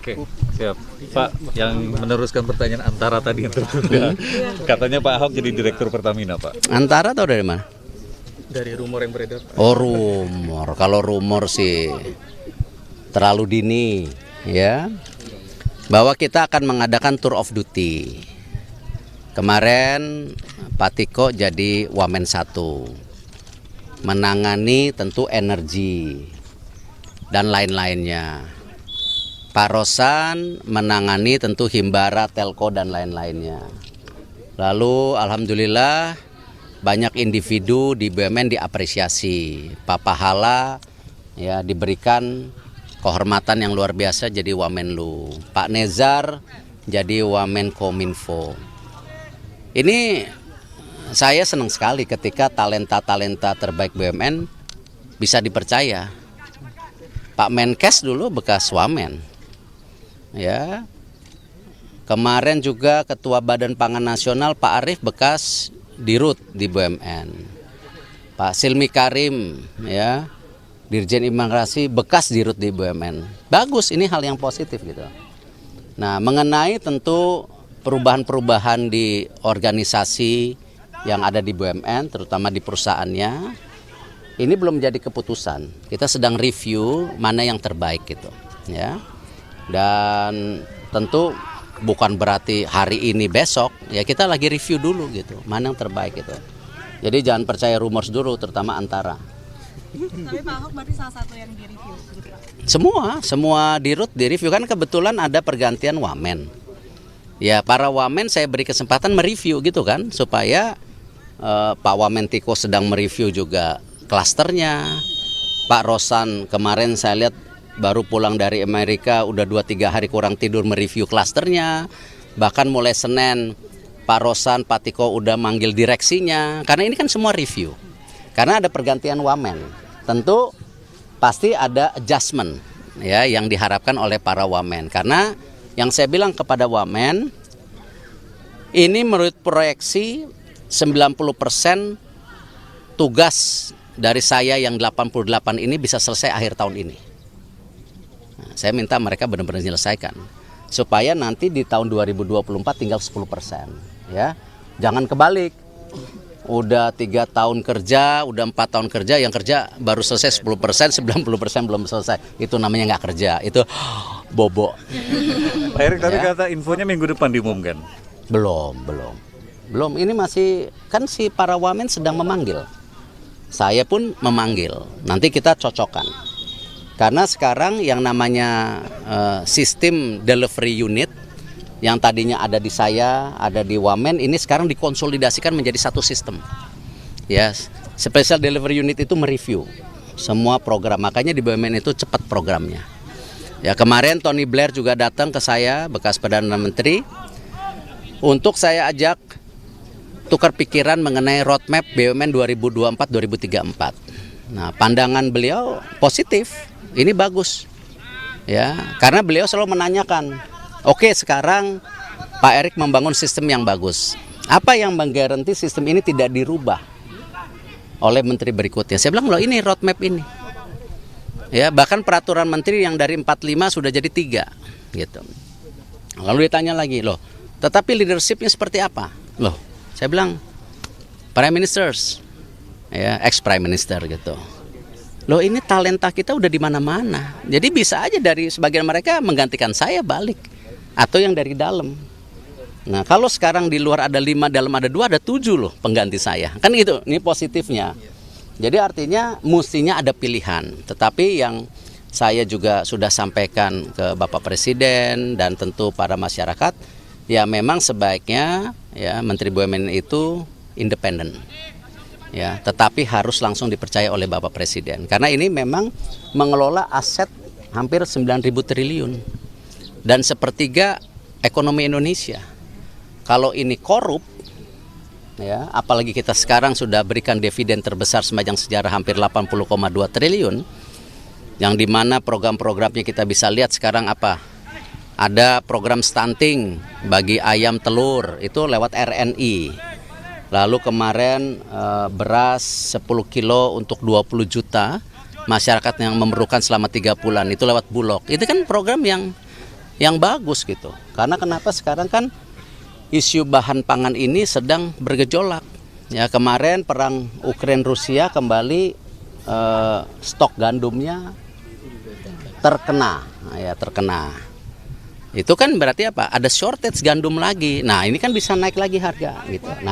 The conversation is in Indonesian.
Oke, siap. Pak, yang meneruskan pertanyaan Antara tadi yang tertunda. Katanya Pak Ahok jadi direktur Pertamina, Pak. Antara atau dari mana? Dari rumor yang beredar, Pak. Oh, rumor. Kalau rumor sih terlalu dini, ya. Bahwa kita akan mengadakan tour of duty. Kemarin Pak Tiko jadi Wamen 1. Menangani tentu energi dan lain-lainnya. Pak Rosan menangani tentu Himbara, Telco dan lain-lainnya. Lalu alhamdulillah banyak individu di BUMN diapresiasi. Pak Pahala ya diberikan kehormatan yang luar biasa jadi Wamenlu. Pak Nezar jadi Wamenkominfo. Ini saya senang sekali ketika talenta-talenta terbaik BUMN bisa dipercaya. Pak Menkes dulu bekas Wamen. Ya, kemarin juga Ketua Badan Pangan Nasional Pak Arief bekas Dirut di BUMN. Pak Silmi Karim, ya, Dirjen Imigrasi bekas Dirut di BUMN. Bagus, ini hal yang positif gitu. Nah, mengenai tentu perubahan-perubahan di organisasi yang ada di BUMN, terutama di perusahaannya, ini belum jadi keputusan. Kita sedang review mana yang terbaik gitu, ya. Dan tentu bukan berarti hari ini besok, ya kita lagi review dulu gitu, mana yang terbaik gitu. Jadi jangan percaya rumors dulu, terutama Antara. Tapi Pak Ahok berarti salah satu yang direview gitu, Pak? Semua dirut direview, kan kebetulan ada pergantian Wamen. Ya para Wamen saya beri kesempatan mereview gitu kan, supaya Pak Wamen Tiko sedang mereview juga klasternya. Pak Rosan kemarin saya lihat baru pulang dari Amerika, udah 2-3 hari kurang tidur mereview klasternya. Bahkan mulai Senin Pak Rosan, Pak Tiko udah manggil direksinya. Karena ini kan semua review. Karena ada pergantian Wamen. Tentu pasti ada adjustment ya yang diharapkan oleh para Wamen. Karena yang saya bilang kepada Wamen, ini menurut proyeksi 90% tugas dari saya yang 88 ini bisa selesai akhir tahun ini. Nah, saya minta mereka benar-benar menyelesaikan supaya nanti di tahun 2024 tinggal 10%, ya. Jangan kebalik. Udah 3 tahun kerja, udah 4 tahun kerja, yang kerja baru selesai 10%, 90% belum selesai. Itu namanya nggak kerja, itu bobo. Pak Erick tapi kata infonya minggu depan diumumkan. Belum. Ini masih, kan si para Wamen sedang memanggil. Saya pun memanggil. Nanti kita cocokkan. Karena sekarang yang namanya sistem delivery unit yang tadinya ada di saya, ada di Wamen, ini sekarang dikonsolidasikan menjadi satu sistem. Ya, special delivery unit itu mereview semua program. Makanya di BUMN itu cepat programnya. Ya, kemarin Tony Blair juga datang ke saya, bekas Perdana Menteri, untuk saya ajak tukar pikiran mengenai roadmap BUMN 2024-2034. Nah, pandangan beliau positif. Ini bagus, ya, karena beliau selalu menanyakan, oke, sekarang Pak Erick membangun sistem yang bagus. Apa yang menggaranti sistem ini tidak dirubah oleh menteri berikutnya? Saya bilang, loh ini roadmap ini. Ya, bahkan peraturan menteri yang dari 45 sudah jadi 3, gitu. Lalu ditanya lagi, loh, tetapi leadershipnya seperti apa? Loh, saya bilang, Prime Ministers, ya, ex-Prime Minister gitu. Loh ini talenta kita udah di mana-mana. Jadi bisa aja dari sebagian mereka menggantikan saya balik. Atau yang dari dalam. Nah kalau sekarang di luar ada 5, dalam ada 2, ada 7 loh pengganti saya. Kan gitu, ini positifnya. Jadi artinya mestinya ada pilihan. Tetapi yang saya juga sudah sampaikan ke Bapak Presiden dan tentu para masyarakat, ya memang sebaiknya ya Menteri BUMN itu independen. Ya, tetapi harus langsung dipercaya oleh Bapak Presiden. Karena ini memang mengelola aset hampir 9.000 triliun. Dan sepertiga ekonomi Indonesia. Kalau ini korup, ya, apalagi kita sekarang sudah berikan dividen terbesar sepanjang sejarah hampir 80,2 triliun. Yang dimana program-programnya kita bisa lihat sekarang apa? Ada program stunting bagi ayam telur, itu lewat RNI. Lalu kemarin beras 10 kilo untuk 20 juta masyarakat yang memerlukan selama 3 bulan itu lewat Bulog. Itu kan program yang yang bagus gitu. Karena kenapa sekarang kan isu bahan pangan ini sedang bergejolak. Ya, kemarin perang Ukraina Rusia kembali stok gandumnya terkena. Itu kan berarti apa? Ada shortage gandum lagi. Nah, ini kan bisa naik lagi harga gitu. Nah,